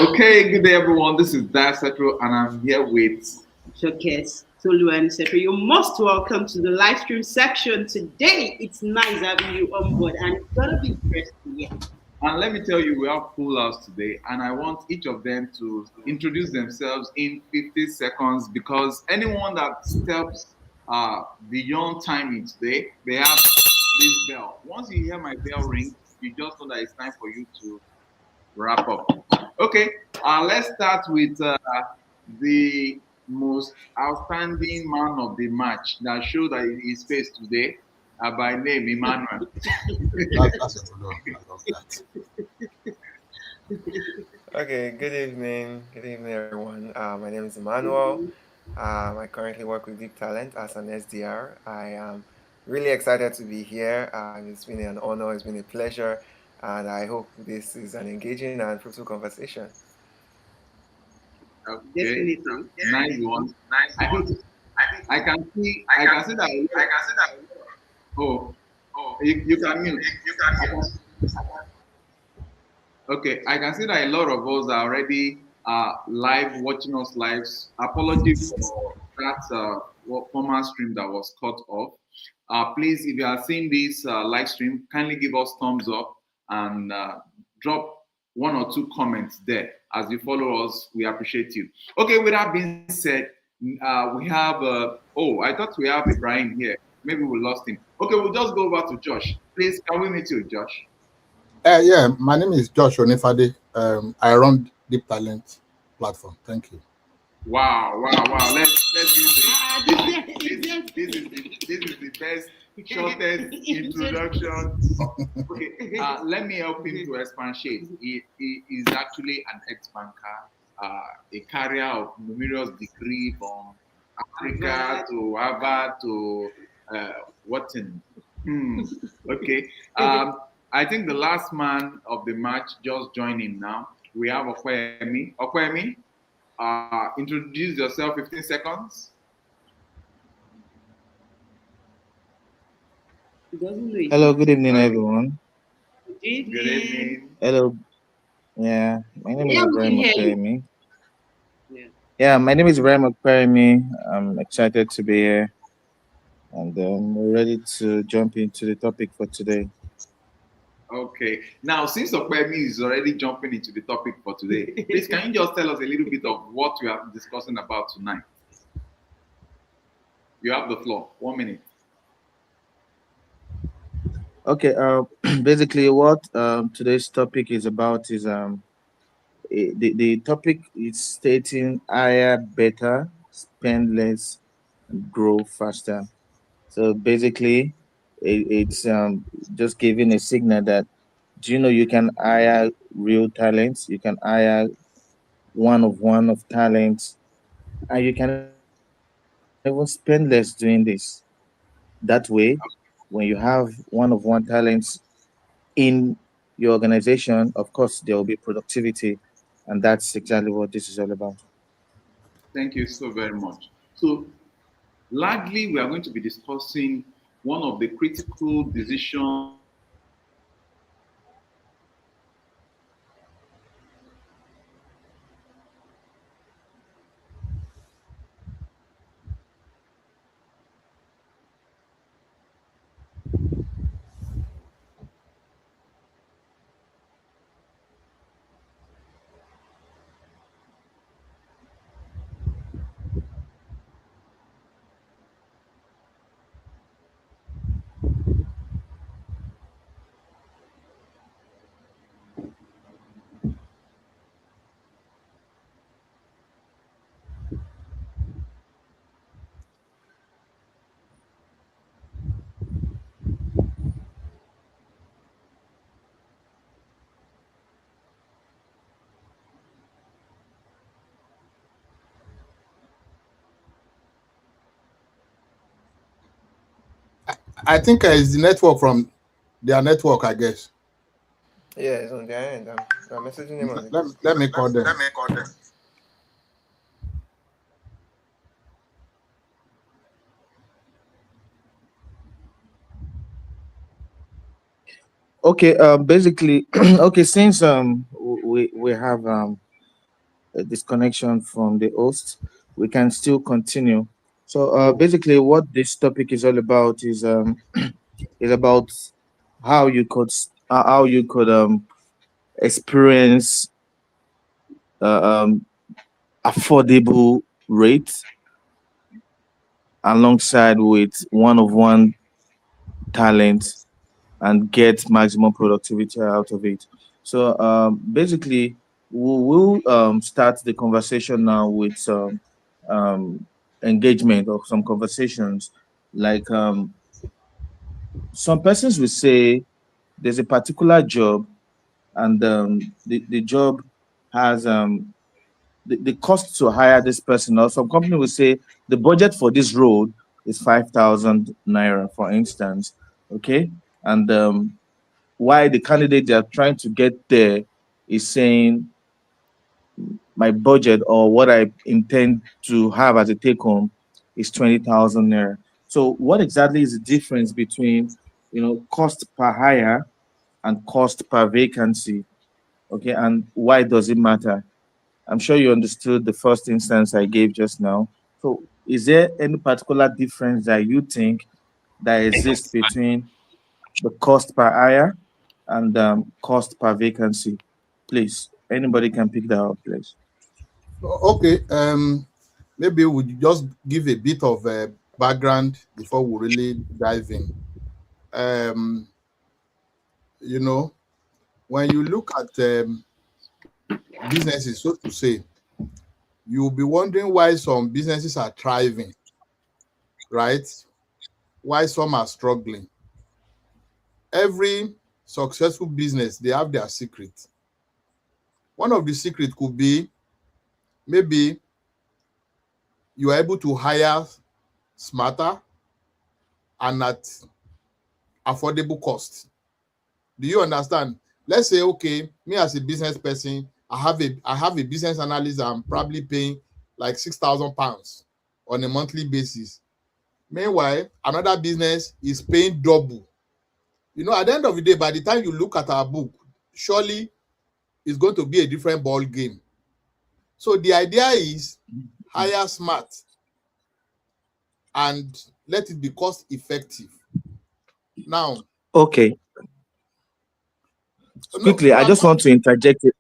Okay, good day everyone. This is Diasetro and I'm here with Showcase Tolu and Sepe. You're most welcome to the live stream section today. It's nice having you on board, and it's gonna be interesting. Yeah. and let me tell you we have full house today and I want each of them to introduce themselves in 50 seconds because anyone that steps beyond timing today, they have this bell. Once you hear my bell ring, you just know that it's time for you to wrap up. Okay, let's start with the most outstanding man of the match that showed that his face today by name Emmanuel. That's a good one. I love that. Okay, good evening. Good evening, everyone. My name is Emmanuel. I currently work with Deep Talent as an SDR. I am really excited to be here. It's been an honor, it's been a pleasure, and I hope this is an engaging and fruitful conversation. Okay, Definitely. nice one. I think I can see that. Oh, you can mute. I can, okay, I can see that a lot of us are already live watching us live. Apology for that former stream that was cut off. Please, if you are seeing this live stream, kindly give us thumbs up and drop one or two comments there as you follow us. We appreciate you. Okay, with that being said, we have. Oh, I thought we have Ibrahim here. Maybe we lost him. Okay, we'll just go over to Josh. Please, can we meet you, Josh? Yeah, my name is Josh Onifade. I run Deep Talent platform. Thank you. Wow, wow, wow. Let's use Ah, it. This is the best shortest introduction. Okay, let me help him to expatiate. He is actually an ex-banker, a carrier of numerous degrees from Africa to Harvard to what in. Hmm. Okay. I think the last man of the match just joined in now. We have Okwemi. Okwemi, introduce yourself 15 seconds. He doesn't know it Hello, yet. good evening, Okay. everyone. Good Good evening. evening. Hello, yeah, my name is Yeah, we can Ibrahim hear you. Okwemi. Yeah. Yeah, my name is Ibrahim Okwemi. I'm excited to be here, and we're ready to jump into the topic for today. Okay. Now, since Okwemi is already jumping into the topic for today, please can you just tell us a little bit of what we are discussing about tonight? You have the floor. 1 minute. Okay, basically, what today's topic is about is the topic is stating higher, better, spend less, grow faster. So basically, it's just giving a signal that do you know you can hire real talents, you can hire one of talents, and you can even spend less doing this. That way, when you have one of talents in your organization, of course, there will be productivity, and that's exactly what this is all about. Thank you so very much. So, largely, we are going to be discussing one of the critical decisions I think it's the network from their network, I guess. Yeah, it's on their end. I'm messaging them on the Let, group. let me call them. Okay, basically, okay, since we have disconnection from the host, we can still continue. So basically, what this topic is all about is about how you could experience uh, um, affordable rates alongside with one-of-one talent and get maximum productivity out of it. So basically, we'll start the conversation now with some um, engagement or some conversations. Like some persons will say there's a particular job, and the job has the cost to hire this person, or some company will say the budget for this role is 5,000 naira, for instance. Okay. And why the candidate they are trying to get there is saying my budget or what I intend to have as a take home is 20,000 naira. So what exactly is the difference between cost per hire and cost per vacancy? Okay, and why does it matter? I'm sure you understood the first instance I gave just now. So is there any particular difference that you think that exists between the cost per hire and cost per vacancy? Please, anybody can pick that up, please. Okay. Maybe we just give a bit of background before we really dive in. Um, you know, when you look at businesses, so to say, you'll be wondering why some businesses are thriving, right? Why some are struggling. Every successful business, they have their secret. One of the secret could be maybe you are able to hire smarter and at affordable cost. Do you understand? Let's say, okay, me as a business person, I have a business analyst I'm probably paying like £6,000 on a monthly basis. Meanwhile, another business is paying double. At the end of the day, by the time you look at our book, surely it's going to be a different ball game. So the idea is hire smart and let it be cost effective. Now, Okay, no, quickly, I just want to interject it.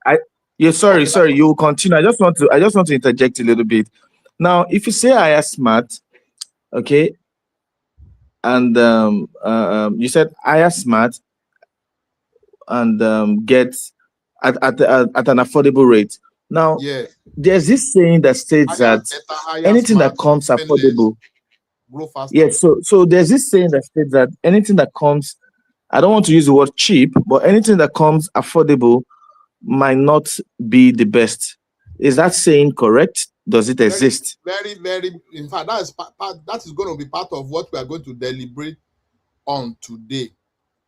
Yeah, sorry, okay, that's sorry, you will continue. I just want to interject a little bit. Now, if you say I am smart, okay, and you said I am smart and get at an affordable rate. Now, yeah. there's this saying that states Hire that better, hire anything that smart, comes spend less, affordable, grow faster. yes. So there's this saying that states that anything that comes, I don't want to use the word cheap, but anything that comes affordable might not be the best. Is that saying correct? Does it Very, exist? very, very. In fact, that is going to be part of what we are going to deliberate on today.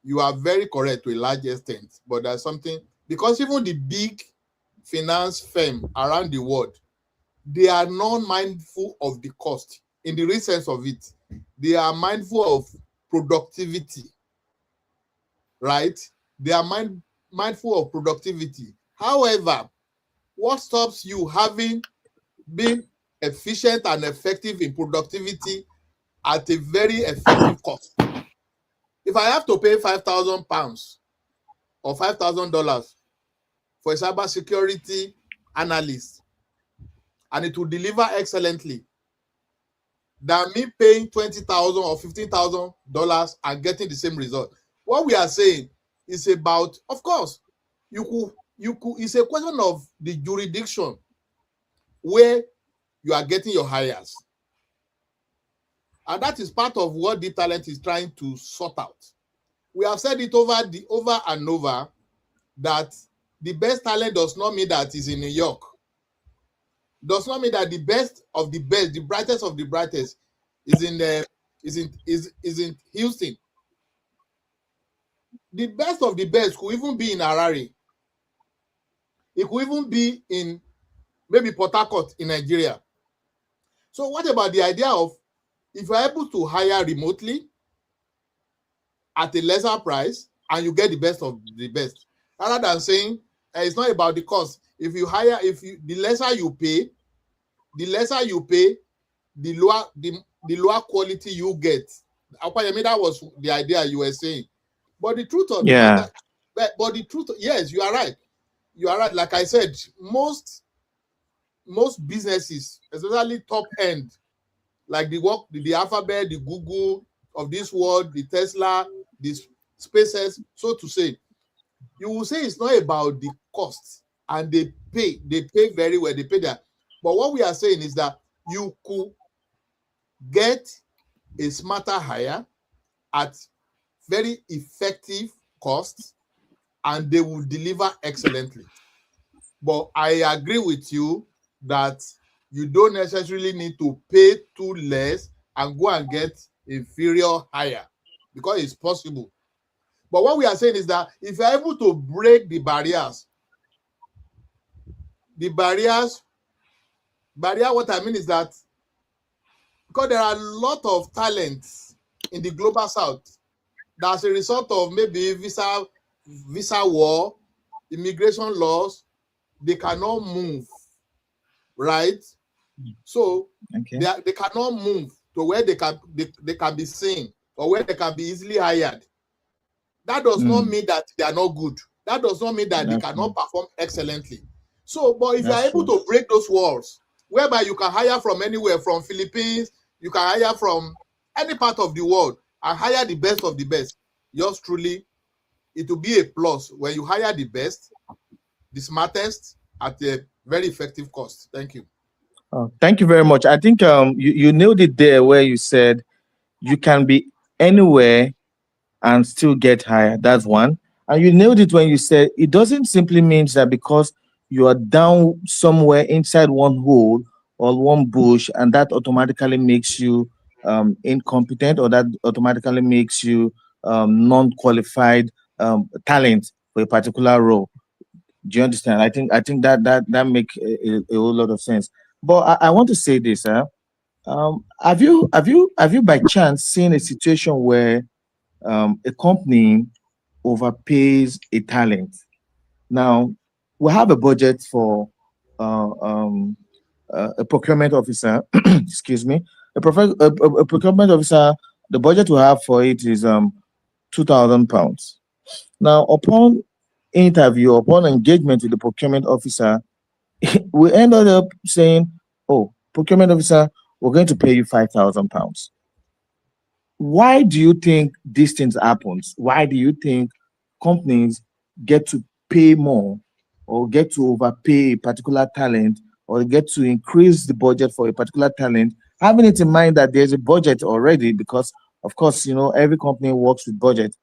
You are very correct to a large extent, but there's something because even the big finance firm around the world, they are not mindful of the cost in the real sense of it. They are mindful of productivity, right? They are mindful of productivity. However, what stops you having been efficient and effective in productivity at a very effective cost? If I have to pay £5,000 or $5,000 for a cybersecurity analyst and it will deliver excellently, than me paying $20,000 or $15,000 and getting the same result. What we are saying is about, of course, it's a question of the jurisdiction where you are getting your hires. And that is part of what Deep Talent is trying to sort out. We have said it over and over that the best talent does not mean that it's in New York. Does not mean that the best of the best, the brightest of the brightest, is in Houston. The best of the best could even be in Harare. It could even be in maybe Port Harcourt in Nigeria. So what about the idea of if you're able to hire remotely at a lesser price and you get the best of the best, rather than saying it's not about the cost. If you hire, the lesser you pay, the lower quality you get. Akpayemi, that was the idea you were saying. But the truth of the Yeah. matter, but the truth, yes, you are right. You are right. Like I said, most businesses, especially top end, like the Alphabet, the Google of this world, the Tesla, the SpaceX, so to say, you will say it's not about the cost, and they pay very well, they pay that. But what we are saying is that you could get a smarter hire at very effective costs, and they will deliver excellently. But I agree with you that you don't necessarily need to pay too less and go and get inferior hire, because it's possible. But what we are saying is that if you're able to break the barrier, what I mean is that because there are a lot of talents in the global south that's a result of maybe visa war, immigration laws, they cannot move, right? So Okay. they cannot move to where they can be seen, or where they can be easily hired. That does not mean that they are not good. That does not mean that they cannot perform excellently. So, but if you are able to break those walls, whereby you can hire from anywhere, from Philippines, you can hire from any part of the world, and hire the best of the best, yours truly, it will be a plus when you hire the best, the smartest, at a very effective cost. Thank you. Oh, thank you very much. I think you nailed it there where you said you can be anywhere and still get higher. That's one. And you nailed it when you said it doesn't simply mean that because you are down somewhere inside one hole or one bush, and that automatically makes you incompetent, or that automatically makes you non-qualified talent for a particular role. Do you understand? I think that make a whole lot of sense. But I want to say this, have you by chance seen a situation where a company overpays a talent? Now, we have a budget for uh, um, a procurement officer. Excuse me, a procurement officer. The budget we have for it is £2,000. Now, upon interview, upon engagement with the procurement officer, we ended up saying, "Oh, procurement officer, we're going to pay you £5,000." Why do you think these things happens? Why do you think companies get to pay more, or get to overpay a particular talent, or get to increase the budget for a particular talent, having it in mind that there's a budget already? Because of course, every company works with budget.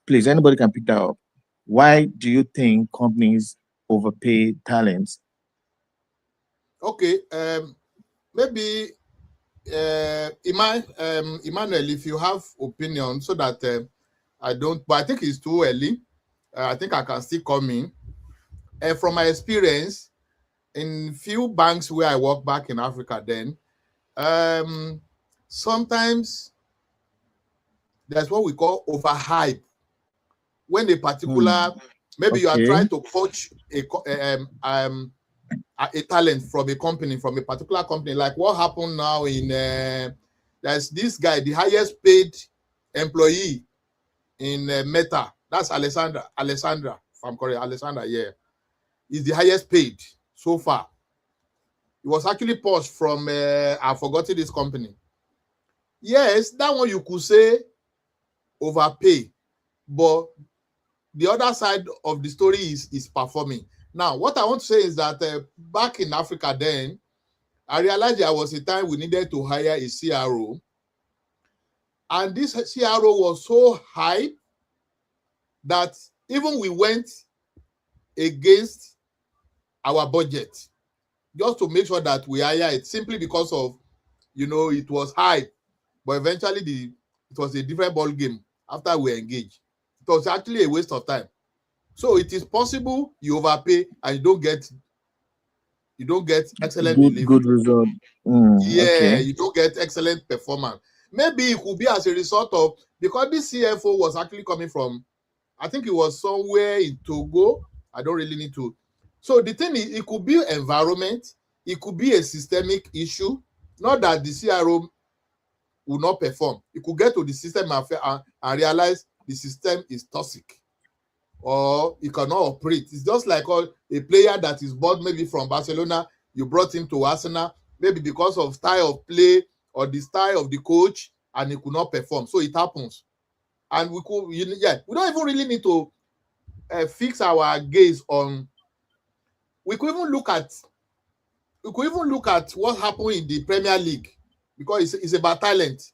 Please, anybody can pick that up. Why do you think companies overpay talents? Okay, maybe Emmanuel, if you have opinion, so that I don't, but I think it's too early. I think I can still come in. From my experience in few banks where I work back in Africa, then sometimes there's what we call overhype. When a particular, maybe you are Okay. trying to poach a talent from a company, from a particular company, like what happened now in there's this guy, the highest paid employee in Meta. That's Alessandra, if I'm correct. Alessandra, yeah, is the highest paid so far. It was actually poached from I've forgotten this company. Yes, that one you could say overpay, but the other side of the story is performing. Now, what I want to say is that back in Africa then, I realized there was a time we needed to hire a CRO. And this CRO was so high that even we went against our budget just to make sure that we hire it, simply because of, it was high. But eventually it was a different ball game after we engaged. It was actually a waste of time. So it is possible you overpay and you don't get excellent delivery. Good result. Yeah, Okay. you don't get excellent performance. Maybe it could be as a result of, because this CFO was actually coming from, I think it was somewhere in Togo. I don't really need to. So the thing is, it could be environment, it could be a systemic issue, not that the CRO will not perform. You could get to the system and realize the system is toxic or it cannot operate. It's just like a player that is bought maybe from Barcelona, you brought him to Arsenal, maybe because of style of play or the style of the coach, and he could not perform. So it happens. And we don't even really need to fix our gaze on. We could even look at what happened in the Premier League, because it's about talent.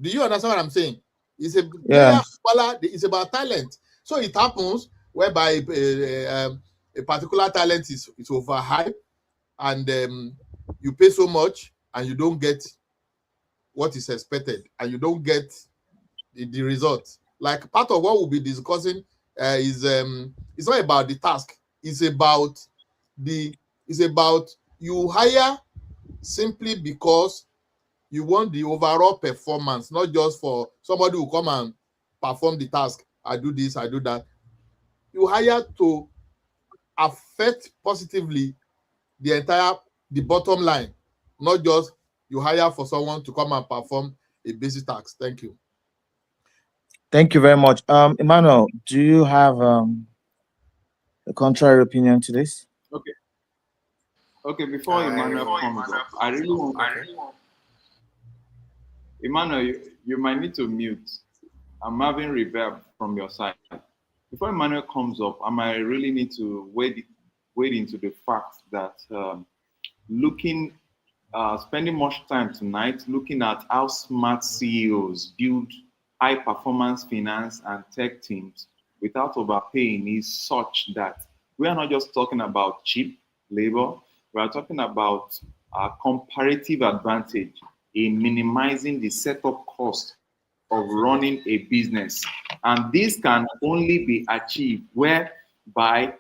Do you understand what I'm saying? It's a Yeah. player, it's about talent. So it happens whereby a particular talent is overhyped, and you pay so much and you don't get what is expected, and you don't get the result. Like part of what we'll be discussing is it's not about the task. It's about you hire simply because you want the overall performance, not just for somebody who come and perform the task. I do this, I do that. You hire to affect positively the bottom line, not just you hire for someone to come and perform a basic task. Thank you. Thank you very much. Emmanuel, do you have a contrary opinion to this? Okay. Okay, before Emmanuel comes up, I really want Emmanuel, you might need to mute. I'm having reverb from your side. Before Emmanuel comes up, I might really need to wade into the fact that spending much time tonight looking at how smart CEOs build high performance finance and tech teams without overpaying is such that we are not just talking about cheap labor, we are talking about a comparative advantage in minimizing the setup cost of running a business. And this can only be achieved whereby,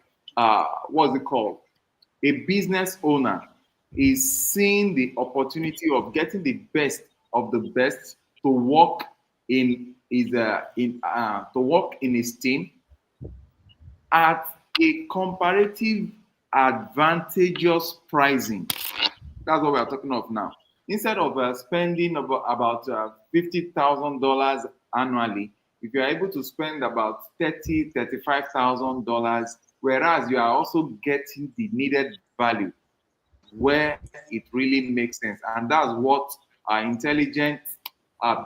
what's it called? A business owner is seeing the opportunity of getting the best of the best to work in his team at a comparative advantageous pricing. That's what we are talking of now. Instead of spending about $50,000 annually, if you are able to spend about $35,000, whereas you are also getting the needed value where it really makes sense, and that's what intelligent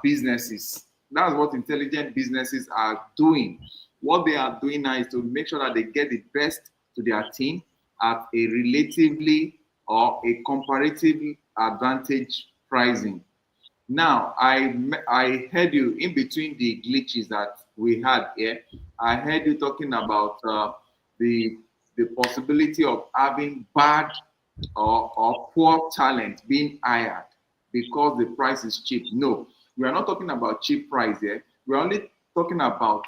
businesses. That's what intelligent businesses are doing. What they are doing now is to make sure that they get the best to their team at a relatively or a comparative advantage pricing. Now, I heard you in between the glitches that we had here. I heard you talking about the possibility of having bad or poor talent being hired because the price is cheap. No, we are not talking about cheap price here. We're only talking about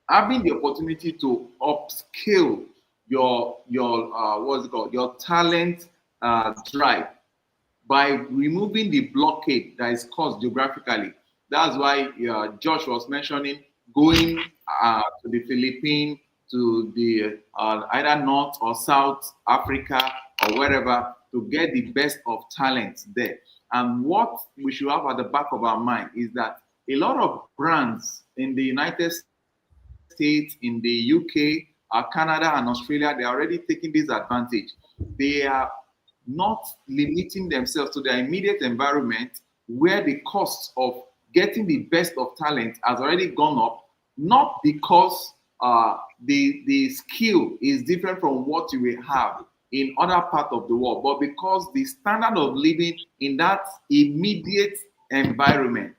having the opportunity to upscale your what's it called, your talent drive by removing the blockade that is caused geographically. That's why Josh was mentioning going to the Philippines, to the either North or South Africa or wherever to get the best of talent there. And what we should have at the back of our mind is that a lot of brands in the United States, in the UK, Canada, and Australia, they're already taking this advantage. They are not limiting themselves to their immediate environment where the cost of getting the best of talent has already gone up, not because the skill is different from what you will have in other parts of the world, but because the standard of living in that immediate environment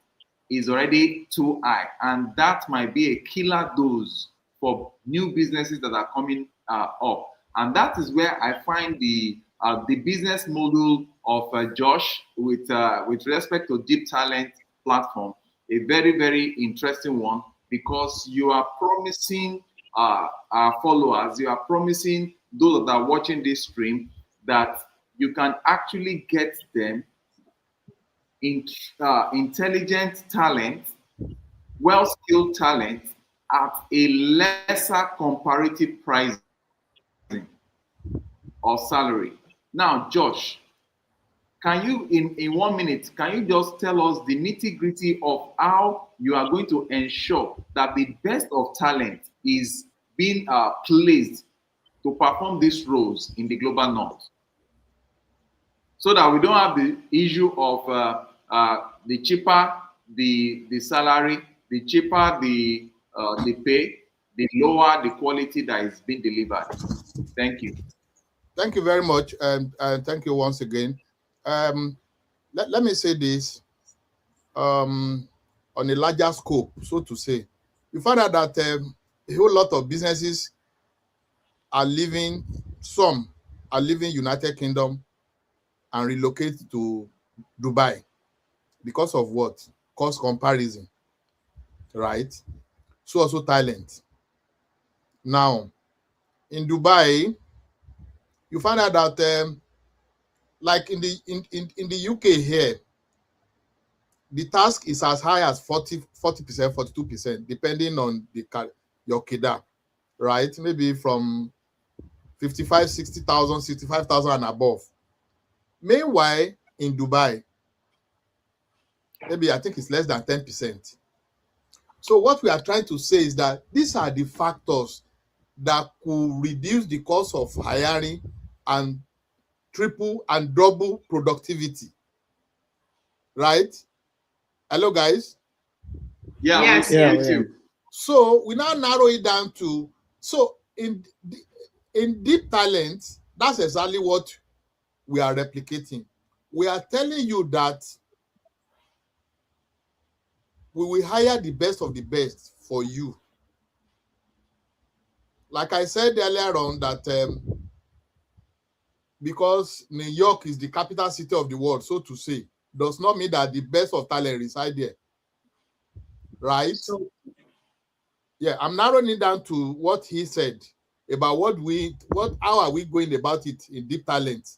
is already too high. And that might be a killer dose for new businesses that are coming up. And that is where I find the business model of Josh with respect to Deep Talent platform a very, very interesting one, because you are promising our followers, you are promising those that are watching this stream that you can actually get them intelligent talent, well-skilled talent at a lesser comparative pricing. or salary. Now, Josh, can you, in 1 minute, can you just tell us the nitty-gritty of how you are going to ensure that the best of talent is being placed to perform these roles in the global north, so that we don't have the issue of the cheaper the salary, the cheaper the pay, the lower the quality that is being delivered. Thank you. Thank you very much, and thank you once again. Let me say this on a larger scope, so to say. You find out that a whole lot of businesses are leaving, some are leaving United Kingdom and relocate to Dubai because of what? Cost comparison, right? So also talent. Now, in Dubai, you find out that like in the UK here, the task is as high as 40%, 42%, depending on your KIDA, right? Maybe from 55, 60,000, 65,000 and above. Meanwhile, in Dubai, maybe I think it's less than 10%. So what we are trying to say is that these are the factors that could reduce the cost of hiring and triple and double productivity, right? Hello, guys. Yeah, Yes. we see you. So we now narrow it down to, so in deep talent, that's exactly what we are replicating. We are telling you that we will hire the best of the best for you. Like I said earlier on, that because New York is the capital city of the world, so to say, does not mean that the best of talent reside there, right? So, yeah, I'm narrowing it down to what he said about how are we going about it in deep talent.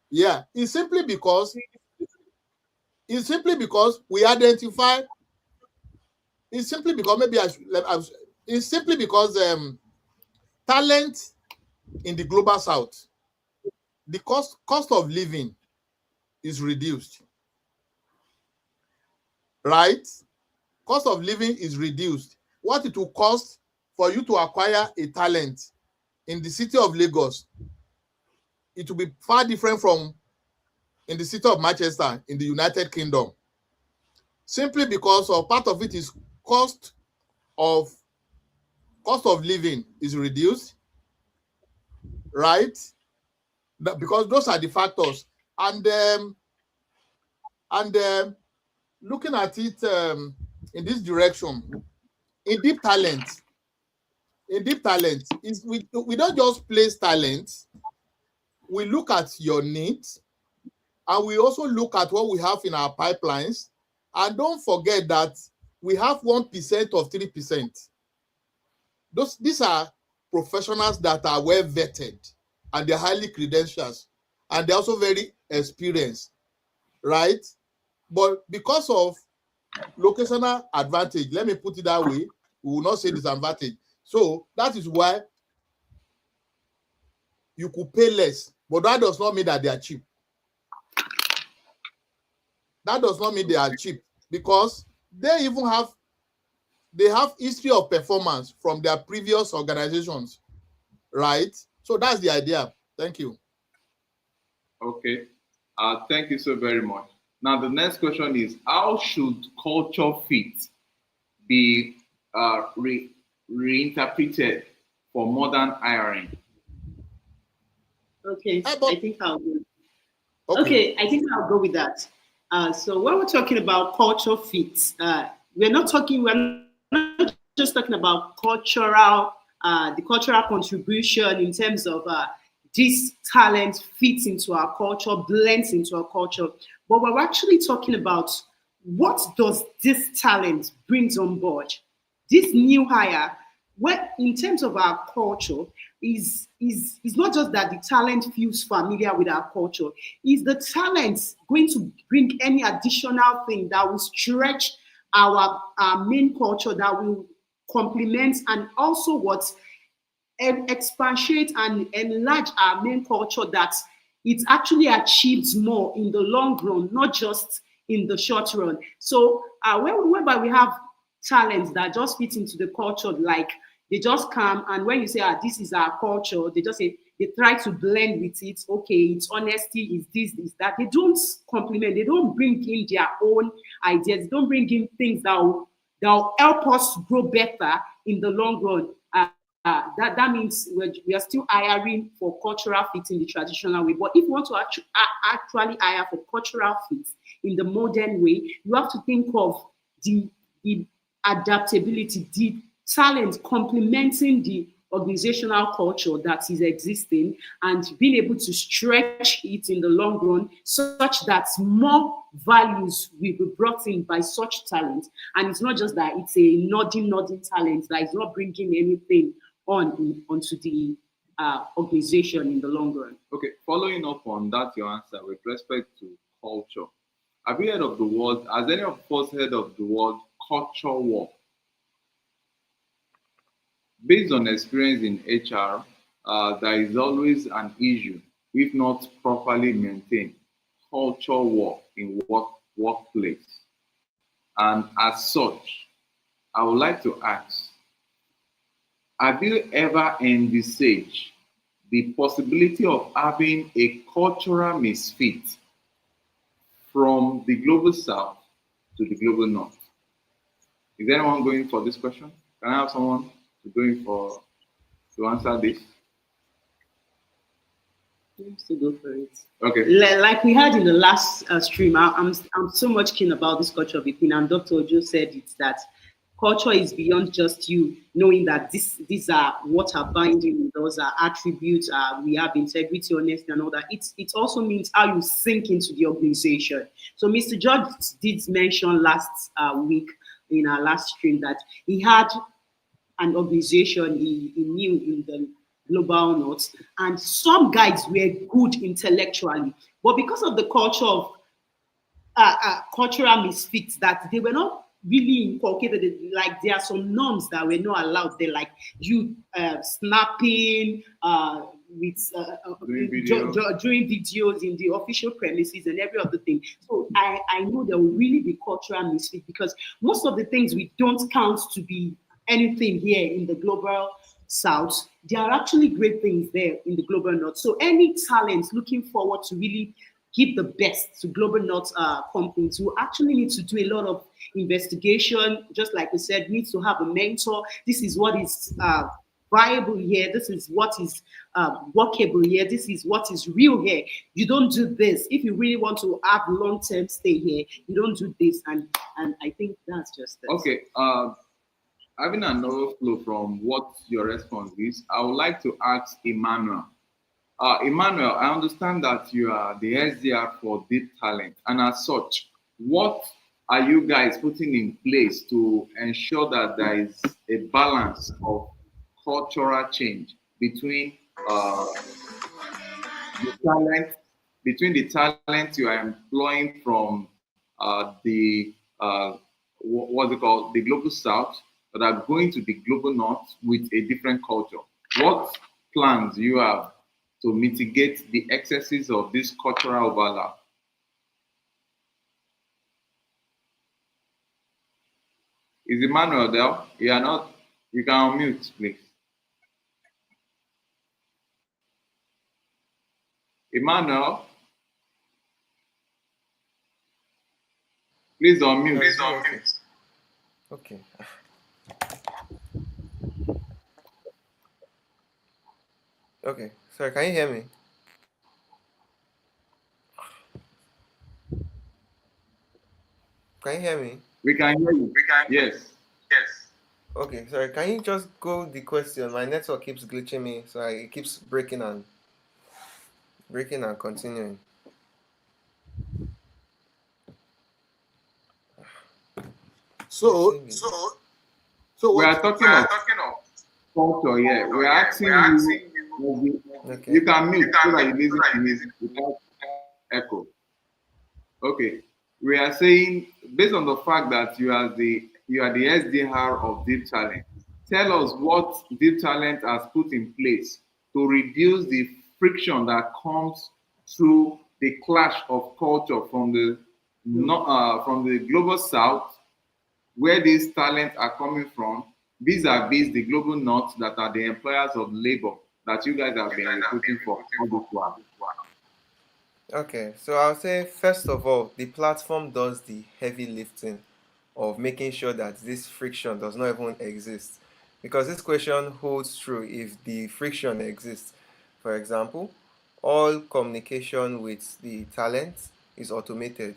Yeah, it's simply because we identify. It's simply because it's simply because talent in the global south, the cost of living is reduced, right? Cost of living is reduced. What it will cost for you to acquire a talent in the city of Lagos, it will be far different from in the city of Manchester in the United Kingdom. Simply because of part of it is cost of living is reduced, right? Because those are the factors. And looking at it in this direction, in deep talent is we don't just place talent. We look at your needs, and we also look at what we have in our pipelines. And don't forget that we have 1% of 3%. These are professionals that are well vetted, and they're highly credentialed, and they're also very experienced, right? But because of locational advantage, let me put it that way, we will not say disadvantage. So that is why you could pay less, but that does not mean that they are cheap. That does not mean they are cheap, because they have history of performance from their previous organizations, right? So that's the idea. Thank you. Okay. Thank you so very much. Now, the next question is, how should culture fit be reinterpreted for modern hiring? okay, But, I think I'll go. Okay, I think I'll go with that. So when we're talking about culture fit, we're not just talking about the cultural contribution in terms of this talent fits into our culture, blends into our culture, but we're actually talking about what does this talent brings on board. This new hire, what in terms of our culture, is not just that the talent feels familiar with our culture. Is the talent going to bring any additional thing that will stretch our main culture, that will complement and also what expatiate and enlarge our main culture, that it actually achieves more in the long run, not just in the short run. So whereby we have talents that just fit into the culture, like they just come, and when you say, this is our culture, they just say, they try to blend with it. Okay, it's honesty, is this, is that. They don't complement, they don't bring in their own ideas, they don't bring in things that will help us grow better in the long run. That means we are still hiring for cultural fit in the traditional way. But if you want to actually hire for cultural fit in the modern way, you have to think of the adaptability, the talent complementing the organizational culture that is existing, and being able to stretch it in the long run such that more values will be brought in by such talent. And it's not just that it's a nodding talent that is not bringing anything onto the organization in the long run. Okay, following up on that, your answer with respect to culture. Have you heard of the word, has any of us heard of the word culture war? Based on experience in HR, there is always an issue, if not properly maintained, culture war in workplace. And as such, I would like to ask, have you ever envisaged the possibility of having a cultural misfit from the global south to the global north? Is anyone going for this question? Can I have someone to answer this? To go for it. Okay. Like we had in the last stream, I'm so much keen about this culture of a thing, and Dr. Ojo said it's that culture is beyond just you knowing that these are what are binding, those are attributes, we have integrity, honesty, and all that. It also means how you sink into the organization. So Mr. George did mention last week in our last stream that he had an organization he knew in the global north, and some guys were good intellectually, but because of the culture of cultural misfits, that they were not really inculcated. Like there are some norms that were not allowed there, like you snapping with doing videos in the official premises and every other thing. So I know there will really be cultural misfit, because most of the things we don't count to be anything here in the global south, there are actually great things there in the global north. So any talent looking forward to really give the best to global north companies, who actually need to do a lot of investigation, just like we said, needs to have a mentor. This is what is viable here, this is what is workable here, this is what is real here. You don't do this if you really want to have long-term stay here. You don't do this, and I think that's just it. Okay. Having an overflow from what your response is, I would like to ask Emmanuel. Emmanuel, I understand that you are the SDR for Deep Talent, and as such, what are you guys putting in place to ensure that there is a balance of cultural change between the talent you are employing from the what's it called, the global south, that are going to the global north with a different culture? What plans do you have to mitigate the excesses of this cultural overlap? Is Emmanuel there? You are not. You can unmute, please. Emmanuel, please unmute. Please unmute. Okay. Okay. Sorry, can you hear me? Can you hear me? We can hear you. Yes. Yes. Okay, sorry. Can you just go the question? My network keeps glitching me, so it keeps breaking and continuing. So we are talking of culture. Yeah, we are asking you. Okay. You can mute so that you listen to music without echo. Okay. We are saying, based on the fact that you are the SDR of Deep Talent, tell us what Deep Talent has put in place to reduce the friction that comes through the clash of culture from the global south, where these talents are coming from, vis-a-vis the global north that are the employers of labor that you guys have been recruiting for all this while. Okay, so I'll say first of all, the platform does the heavy lifting of making sure that this friction does not even exist. Because this question holds true if the friction exists. For example, all communication with the talent is automated.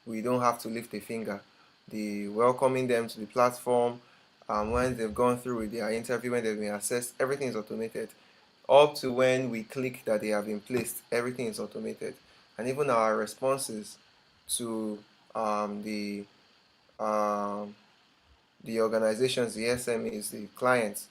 We don't have to lift a finger. The welcoming them to the platform, when they've gone through with their interview, when they've been assessed, everything is automated. Up to when we click that they have been placed, everything is automated. And even our responses to um, the um, the organizations, the SMEs, the clients,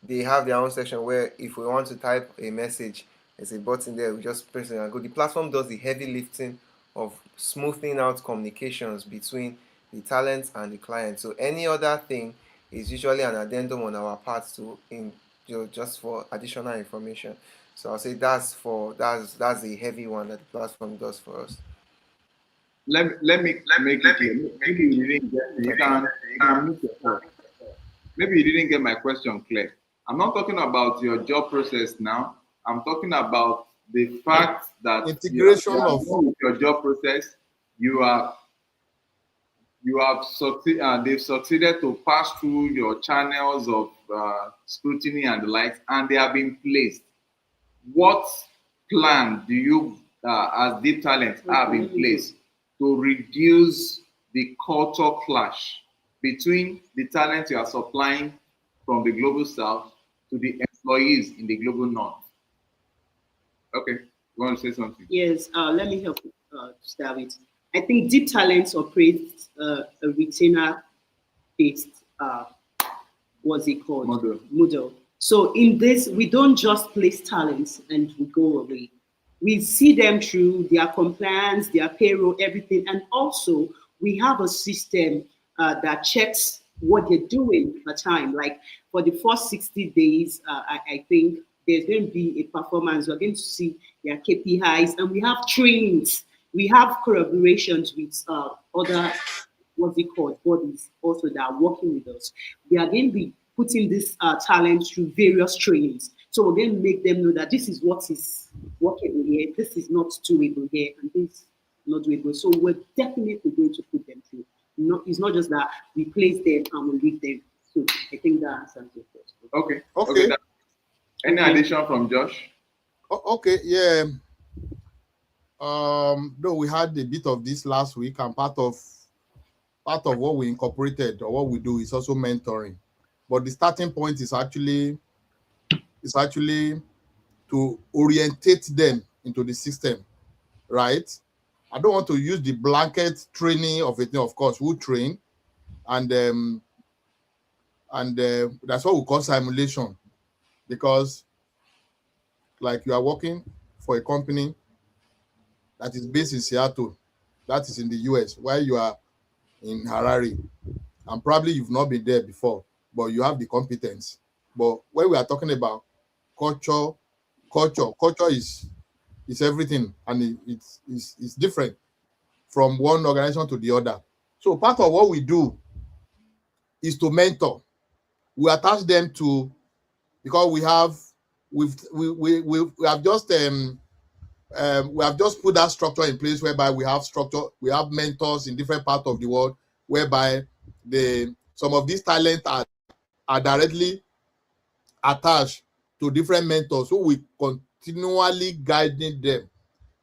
they have their own section where if we want to type a message, there's a button there, we just press it and go. The platform does the heavy lifting of smoothing out communications between the talent and the client. So any other thing is usually an addendum on our part to just for additional information. So I'll say that's the heavy one that the platform does for us. Let me make it clear. Maybe you didn't get me. You can mute yourself. Maybe you didn't get my question clear. I'm not talking about your job process now. I'm talking about the fact that integration of with your job process, they've succeeded to pass through your channels of scrutiny and the likes, and they have been placed. What plan do you, as Deep Talent, have in place to reduce the culture clash between the talent you are supplying from the global south to the employees in the global north? Okay, you want to say something? Yes, let me help start with. I think Deep Talents operates a retainer-based, what's it called? Model. So in this, we don't just place talents and we go away. We see them through their compliance, their payroll, everything. And also, we have a system that checks what they're doing per time. Like for the first 60 days, I think there's going to be a performance. We're going to see their KPIs, and we have trainings. We have collaborations with other, what's it called, bodies also that are working with us. We are going to be putting this talent through various trainings. So we're going to make them know that this is what is working here, this is not doable here, and this is not doable. So we're definitely going to put them through. It's not just that we place them and we leave them. So I think that answers your question. Okay. Any addition from Josh? Okay, yeah. Though we had a bit of this last week, and part of what we incorporated or what we do is also mentoring. But the starting point is actually to orientate them into the system, right? I don't want to use the blanket training of it. Of course, we'll train, and that's what we call simulation, because like you are working for a company that is based in Seattle, that is in the US, while you are in Harare, and probably you've not been there before, but you have the competence. But when we are talking about culture is everything, and it's different from one organization to the other. So part of what we do is to mentor. We attach them to, because we have just we have just put that structure in place whereby we have mentors in different parts of the world, whereby some of these talents are directly attached to different mentors who will continually guiding them.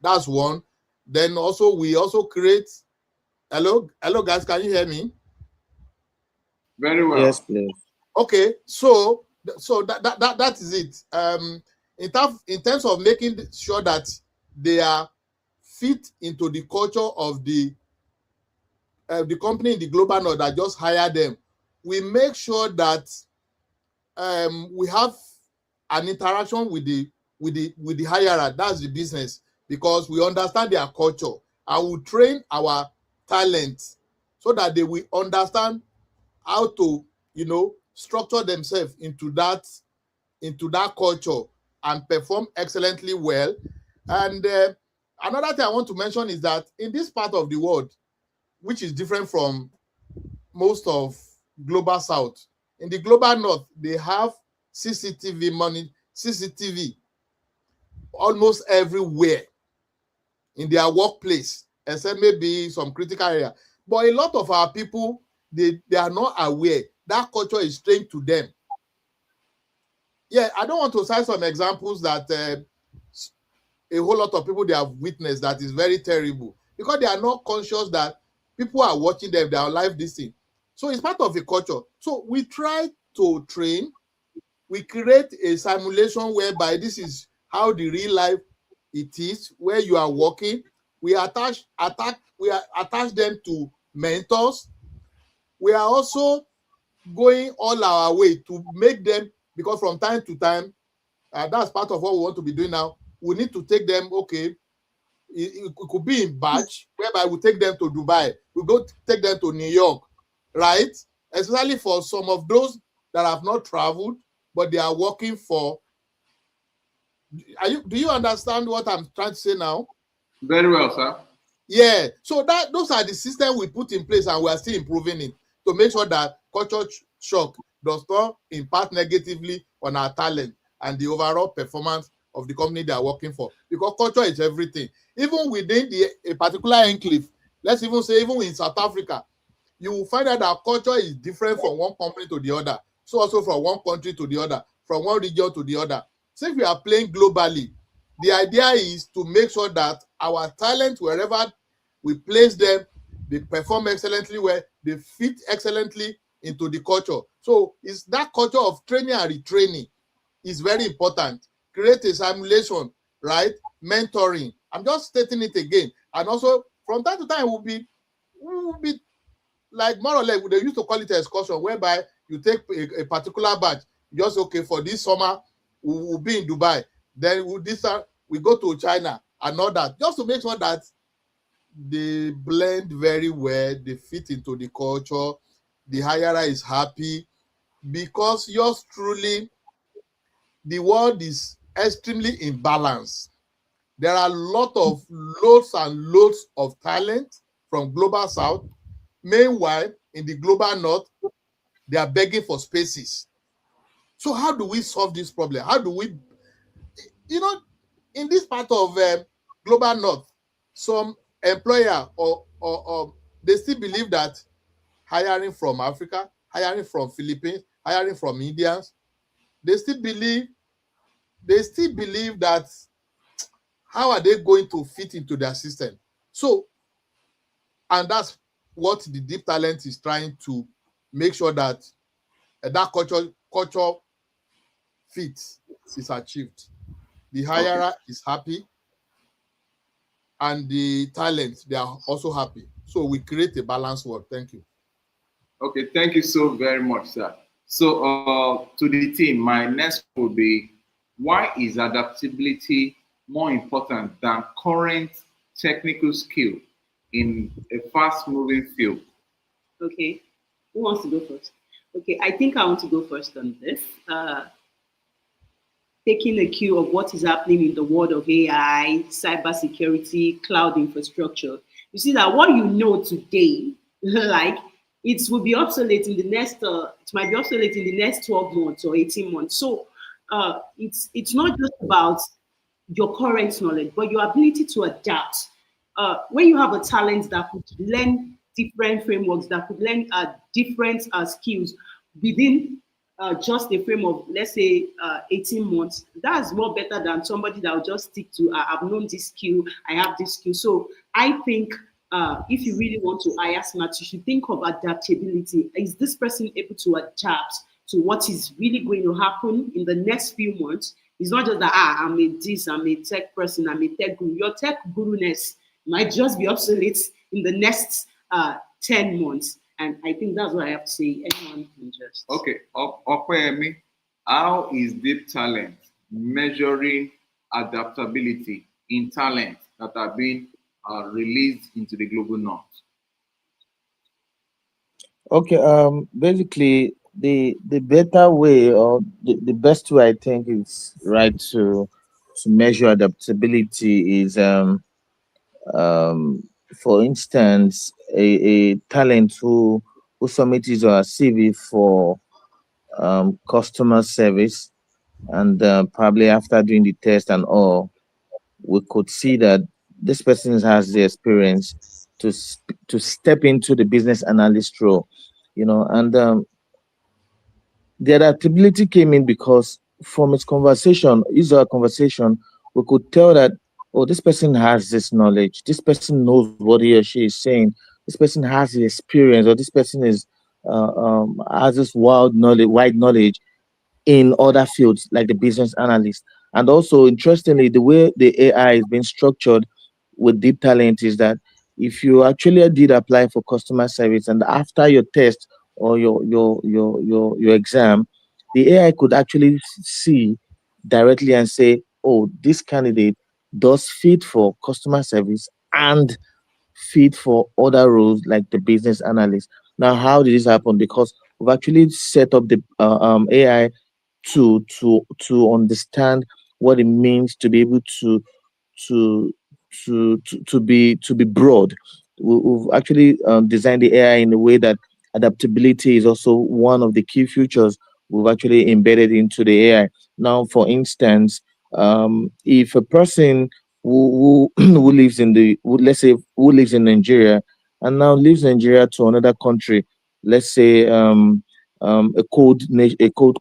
That's one. Then also we also create. Hello guys, can you hear me? Very well. Yes, please. Okay, so that is it. In terms of making sure that they are fit into the culture of the company in the global north that just hire them, we make sure that we have an interaction with the hirer, that's the business, because we understand their culture, and we train our talent so that they will understand how to structure themselves into that culture and perform excellently well. And another thing I want to mention is that in this part of the world, which is different from most of global south, in the global north, they have CCTV almost everywhere in their workplace, except maybe some critical area. But a lot of our people, they are not aware. That culture is strange to them. Yeah, I don't want to cite some examples that a whole lot of people they have witnessed that is very terrible, because they are not conscious that people are watching them, they are live this thing. So it's part of a culture. So we try to train, we create a simulation whereby this is how the real life it is, where you are working. We attach them to mentors. We are also going all our way to make them, because from time to time, that's part of what we want to be doing now. We need to take them, okay, it could be in batch, whereby we take them to Dubai, we go take them to New York, right? Especially for some of those that have not traveled, but they are working for. Do you understand what I'm trying to say now? Very well, sir. Yeah. So those are the systems we put in place, and we are still improving it to make sure that culture shock does not impact negatively on our talent and the overall performance of the company they are working for. Because culture is everything. Even within a particular enclave, let's even say even in South Africa, you will find out that culture is different from one company to the other. So also from one country to the other, from one region to the other. Since we are playing globally, the idea is to make sure that our talent, wherever we place them, they perform excellently well, they fit excellently into the culture. So it's that culture of training and retraining is very important. Create a simulation, right? Mentoring. I'm just stating it again. And also from time to time we'll be like more or less, they used to call it an excursion, whereby you take a particular batch. Just okay, for this summer we'll be in Dubai, then we go to China and all that, just to make sure that they blend very well, they fit into the culture, the hirer is happy, because yours truly, the world is extremely imbalanced. There are a lot of loads and loads of talent from global south. Meanwhile, in the global north, they are begging for spaces. So how do we solve this problem? How do we, in this part of global north, some employer or they still believe that hiring from Africa, hiring from Philippines, hiring from Indians, they still believe that how are they going to fit into their system? So, and that's what the deep talent is trying to make sure that that culture fit is achieved. The hirer is happy, and the talent, they are also happy. So we create a balanced world. Thank you. Okay, thank you so very much, sir. So to the team, my next will be, why is adaptability more important than current technical skill in a fast-moving field? Okay, who wants to go first? Okay, I think I want to go first on this. Taking a cue of what is happening in the world of AI, cybersecurity, cloud infrastructure, you see that what you know today, like it will be obsolete in the next, it might be obsolete in the next 12 months or 18 months. So it's not just about your current knowledge, but your ability to adapt. When you have a talent that could learn different frameworks, that could learn different skills within just a frame of, let's say, 18 months, that's more better than somebody that will just stick to, I've known this skill, I have this skill. So I think if you really want to hire smart, you should think of adaptability. Is this person able to adapt to what is really going to happen in the next few months? It's not just that, I'm a tech person, I'm a tech guru. Your tech guru-ness might just be obsolete in the next 10 months. And I think that's what I have to say. Anyone can just. Okay, Opeyemi, how is deep talent measuring adaptability in talent that are being released into the global north? Okay, basically, the better way, or the best way I think is right to measure adaptability is um for instance a talent who submits his or her CV for customer service, and probably after doing the test and all, we could see that this person has the experience to step into the business analyst role, and the adaptability came in because from its conversation, his or her conversation, we could tell that, oh, this person has this knowledge, this person knows what he or she is saying, this person has the experience, or this person is has this wide knowledge in other fields like the business analyst. And also, interestingly, the way the AI is being structured with deep talent is that if you actually did apply for customer service and after your test or your exam, the AI could actually see directly and say, oh, this candidate does fit for customer service and fit for other roles like the business analyst. Now, how did this happen? Because we've actually set up the AI to understand what it means to be able to to be broad. We've actually designed the AI in a way that adaptability is also one of the key features we've actually embedded into the AI. Now, for instance, if a person who lives in let's say who lives in Nigeria and now leaves Nigeria to another country, let's say a cold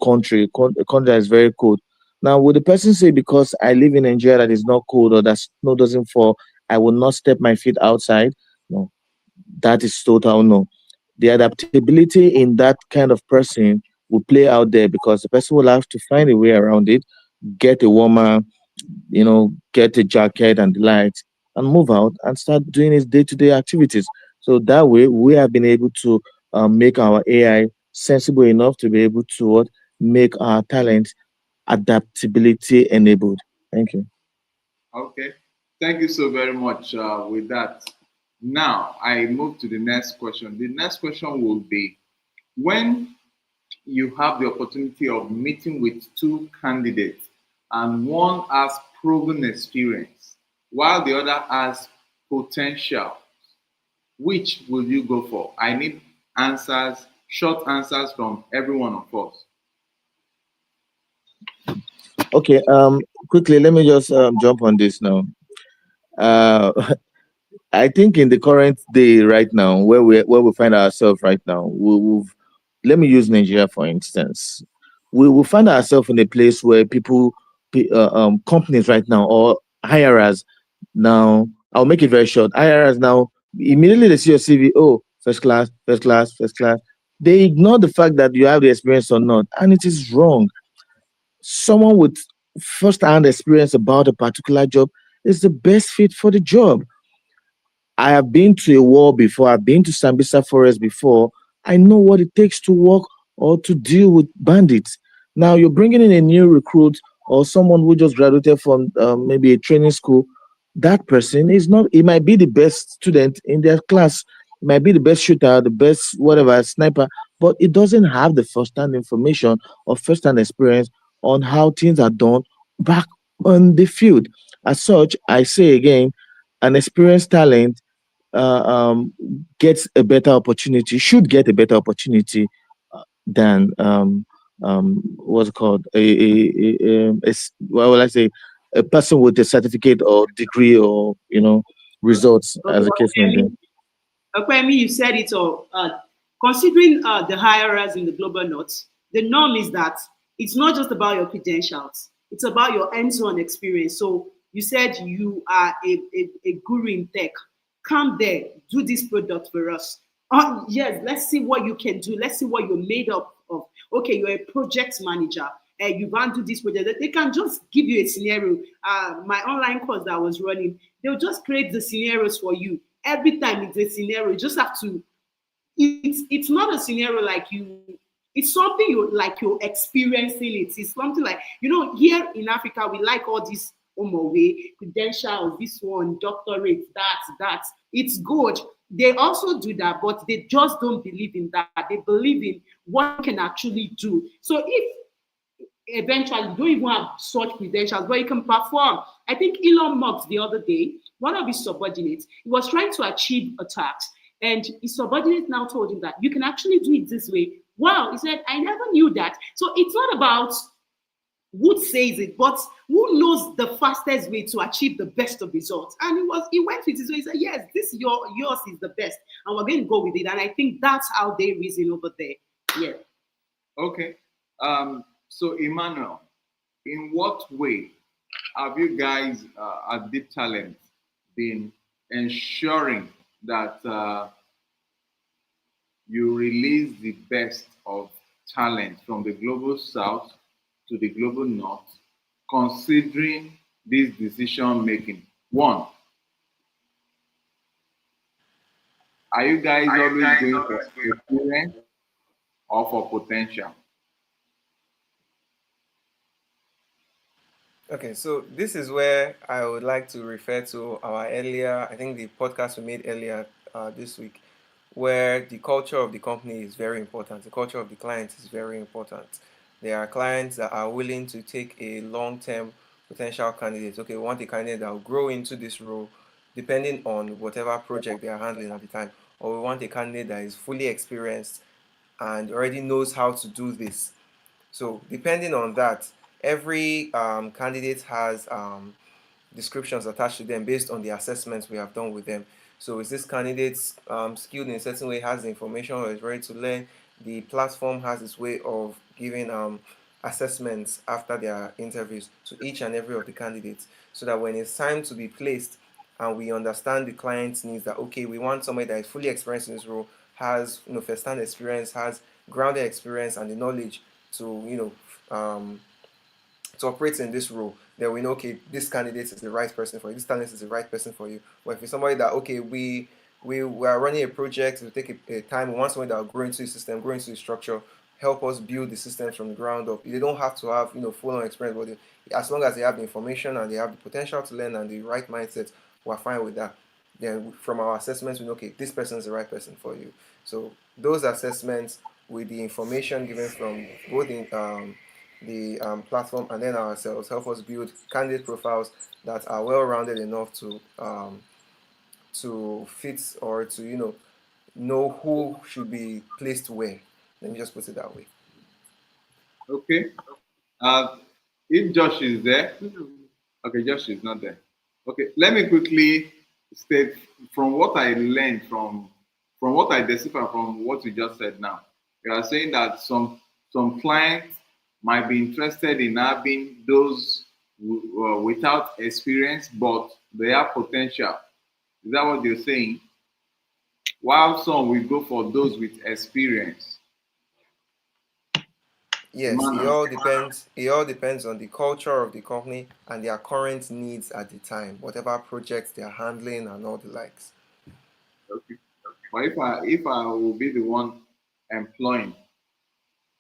country, a country that is very cold. Now, would the person say because I live in Nigeria that is not cold or that snow doesn't fall, I will not step my feet outside? No, that is total no. The adaptability in that kind of person will play out there because the person will have to find a way around it, get a warmer, get a jacket and the lights, and move out and start doing his day-to-day activities. So that way, we have been able to make our AI sensible enough to be able to make our talent adaptability enabled. Thank you. Okay. Thank you so very much with that. Now, I move to the next question. The next question will be, when you have the opportunity of meeting with two candidates and one has proven experience while the other has potential, which will you go for? I need answers, short answers from every one of us. Okay. Quickly, let me just jump on this now. Uh, I think in the current day right now, where we find ourselves right now, let me use Nigeria for instance. We will find ourselves in a place where companies right now or hirers now. I'll make it very short. Hirers now immediately they see your CV. Oh, first class, first class, first class. They ignore the fact that you have the experience or not, and it is wrong. Someone with first-hand experience about a particular job is the best fit for the job. I have been to a war before. I've been to Sambisa Forest before. I know what it takes to work or to deal with bandits. Now you're bringing in a new recruit or someone who just graduated from maybe a training school. That person is not. It might be the best student in their class. It might be the best shooter, the best whatever sniper, but it doesn't have the first-hand information or first-hand experience on how things are done back on the field. As such, I say again, an experienced talent gets a better opportunity, should get a better opportunity than what's it called what will I say, a person with a certificate or degree or results as a case may be. Okwemi, you said it all. Considering the hirers in the global north, the norm is that it's not just about your credentials, it's about your hands-on experience. So you said you are a guru in tech. Come there, do this product for us. Yes, let's see what you can do. Let's see what you're made up of. Okay, you're a project manager and you want to do this project. They can just give you a scenario. My online course that I was running, they'll just create the scenarios for you. Every time it's a scenario, you just have to. It's not a scenario like you. It's something you're experiencing it. It's something like, here in Africa we like all these way credentials, this one, doctorate, that. It's good. they also do that, but they just don't believe in that. They believe in what you can actually do. So if eventually you don't even have such credentials, but you can perform. I think Elon Musk the other day, one of his subordinates, he was trying to achieve a task, and his subordinate now told him that you can actually do it this way. Wow, he said, I never knew that. So it's not about who says it, but who knows the fastest way to achieve the best of results. And he went with his way. He said, yes, this yours is the best, and we're going to go with it. And I think that's how they reason over there. Yeah. Okay. So Emmanuel, in what way have you guys at Deep Talent been ensuring that you release the best of talent from the global south to the global north, considering this decision making? One, are you guys always going for experience or for potential? Okay, so this is where I would like to refer to our earlier, I think the podcast we made earlier this week, where the culture of the company is very important. The culture of the client is very important. There are clients that are willing to take a long-term potential candidate. Okay, we want a candidate that will grow into this role depending on whatever project they are handling at the time. Or we want a candidate that is fully experienced and already knows how to do this. So depending on that, every candidate has descriptions attached to them based on the assessments we have done with them. So is this candidate skilled in a certain way, has the information, or is ready to learn? The platform has its way of giving assessments after their interviews to each and every of the candidates, so that when it's time to be placed and we understand the client's needs, that okay, we want somebody that is fully experienced in this role, has first-hand experience, has grounded experience and the knowledge to to operate in this role, then we know, okay, this candidate is the right person for you, this talent is the right person for you. But if it's somebody that, okay, we are running a project, we take a time, we want somebody that will grow into the system, grow into the structure, help us build the system from the ground up. They don't have to have full-on experience, but as long as they have the information and they have the potential to learn and the right mindset, we're fine with that. Then from our assessments, we know, okay, this person is the right person for you. So those assessments with the information given from both the platform and then ourselves help us build candidate profiles that are well-rounded enough to fit or to know who should be placed where. Let me just put it that way. Okay. If Josh is there, okay, Josh is not there. Okay, let me quickly state from what I learned from what I decipher from what you just said now. You are saying that some clients might be interested in having those without experience, but they have potential. Is that what you're saying? While some will go for those with experience. Yes, it all depends. It all depends on the culture of the company and their current needs at the time, whatever projects they are handling and all the likes. Okay. But if I will be the one employing,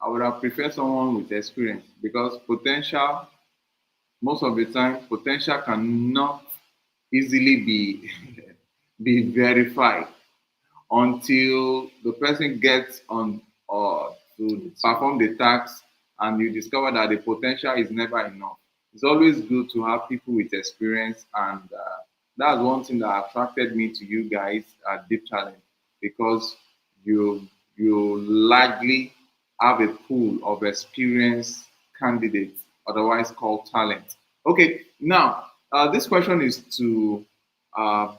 I would have preferred someone with experience, because potential, most of the time, potential cannot easily be be verified until the person gets on to perform the task, and you discover that the potential is never enough. It's always good to have people with experience, and that's one thing that attracted me to you guys at Deep Talent, because you largely have a pool of experienced candidates, otherwise called talent. Okay, now this question is to uh,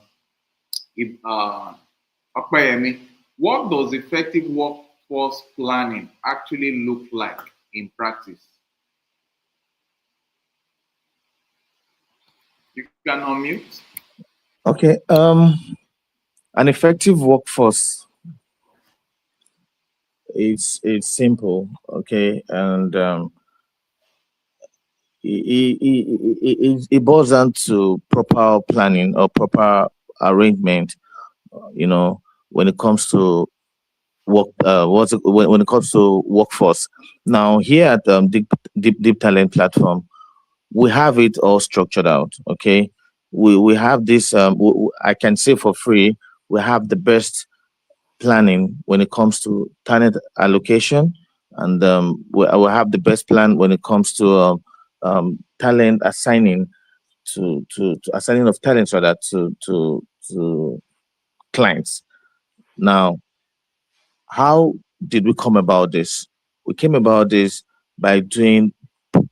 Akpayemi. What does effective workforce planning actually look like in practice? You can unmute. Okay. An effective workforce. It's simple. Okay, and it boils down to proper planning or proper arrangement. You know, when it comes to when it comes to workforce. Now here at Deep Talent platform, we have it all structured out. Okay, we have this. I can say for free, we have the best planning when it comes to talent allocation, and we will have the best plan when it comes to talent assigning to assigning of talents rather to clients. Now, how did we come about this? We came about this by doing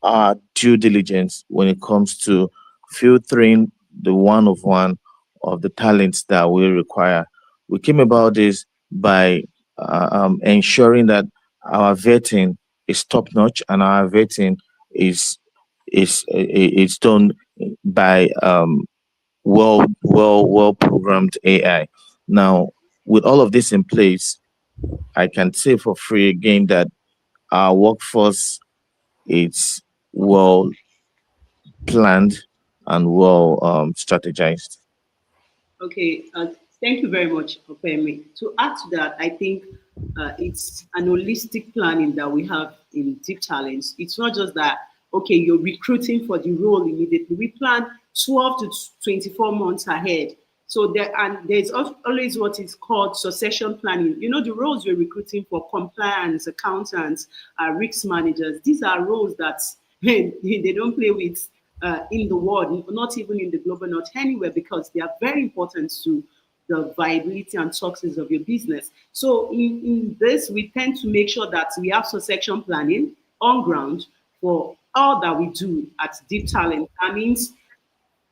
our due diligence when it comes to filtering the one of one of the talents that we require. We came about this by ensuring that our vetting is top notch and our vetting is is done by well programmed AI. Now, with all of this in place, I can say for free again that our workforce is well planned and well strategized. Okay, thank you very much, Opemi. To add to that, I think it's an holistic planning that we have in Deep Talents. It's not just that, okay, you're recruiting for the role immediately. We plan 12 to 24 months ahead. So there's always what is called succession planning. You know, the roles you're recruiting for, compliance, accountants, risk managers, these are roles that they don't play with in the world, not even in the global, not anywhere, because they are very important to the viability and success of your business. So in this, we tend to make sure that we have succession planning on ground for all that we do at Deep Talent. That means,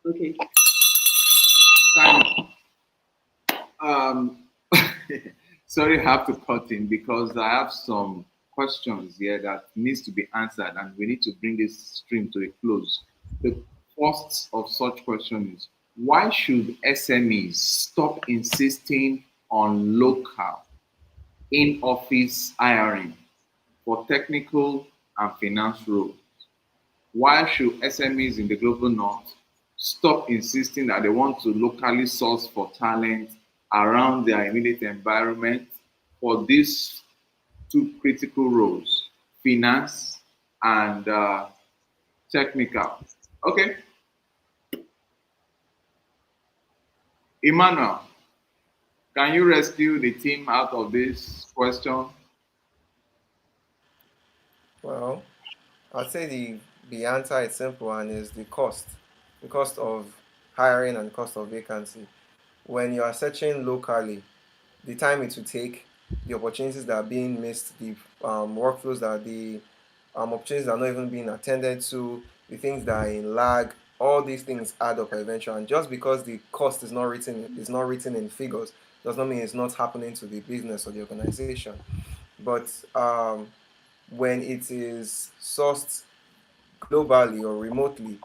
okay. Simon, um, sorry, I have to cut in because I have some questions here that needs to be answered, and we need to bring this stream to a close. The first of such questions is why should SMEs stop insisting on local in-office hiring for technical and finance roles? Why should SMEs in the global north stop insisting that they want to locally source for talent around their immediate environment for these two critical roles, finance and technical? Okay, Emmanuel, can you rescue the team out of this question? Well, I'd say the answer is simple and is the cost of hiring and cost of vacancy. When you are searching locally, the time it will take, the opportunities that are being missed, the workflows that the opportunities that are not even being attended to, the things that are in lag, all these things add up eventually. And just because the cost is not written in figures, does not mean it's not happening to the business or the organization. But when it is sourced globally or remotely,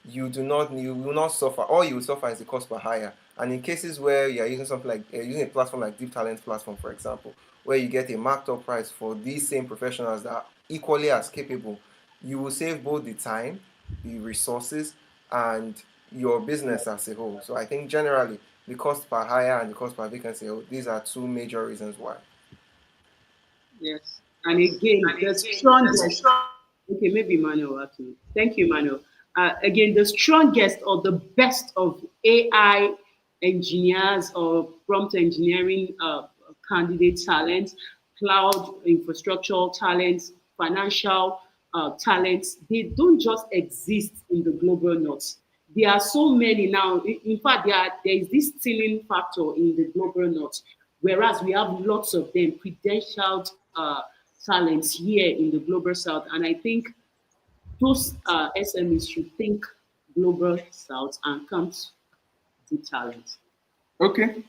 you will not suffer. All you will suffer is the cost per hire. And in cases where you are using something like using a platform like Deep Talent platform, for example, where you get a marked up price for these same professionals that are equally as capable, you will save both the time, the resources, and your business as a whole. So I think generally the cost per hire and the cost per vacancy, these are two major reasons why. Yes. And again, the strongest, okay, maybe Manuel actually. Thank you, Manuel. Again, the strongest or the best of AI engineers or prompt engineering candidate talents, cloud infrastructure talents, financial talents, they don't just exist in the global north. There are so many now. In fact, there is this stealing factor in the global north, whereas we have lots of them, credentialed talents here in the global south. And I think those SMEs should think global south and come to the talent. Okay.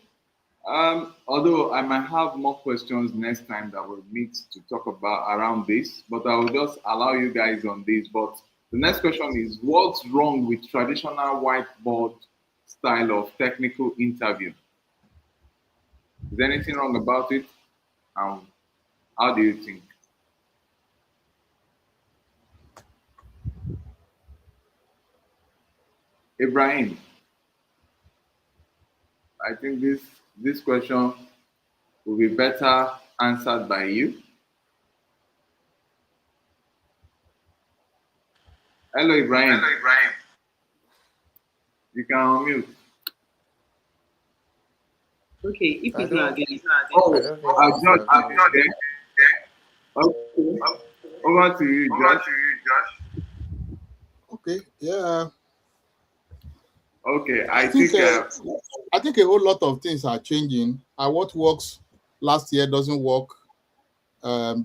Although I might have more questions next time that we'll need to talk about around this, but I will just allow you guys on this. But the next question is what's wrong with traditional whiteboard style of technical interview? Is there anything wrong about it? Um, how do you think? Ibrahim, I think this question will be better answered by you. Hello, Ibrahim. Hello, Ibrahim. You can unmute. Okay, if I he's not don't. again. Oh, I don't think he's Josh, you're not available. there. Okay. Over to you, Josh. Okay, yeah. Okay, I I think think I think a whole lot of things are changing. And what works last year doesn't work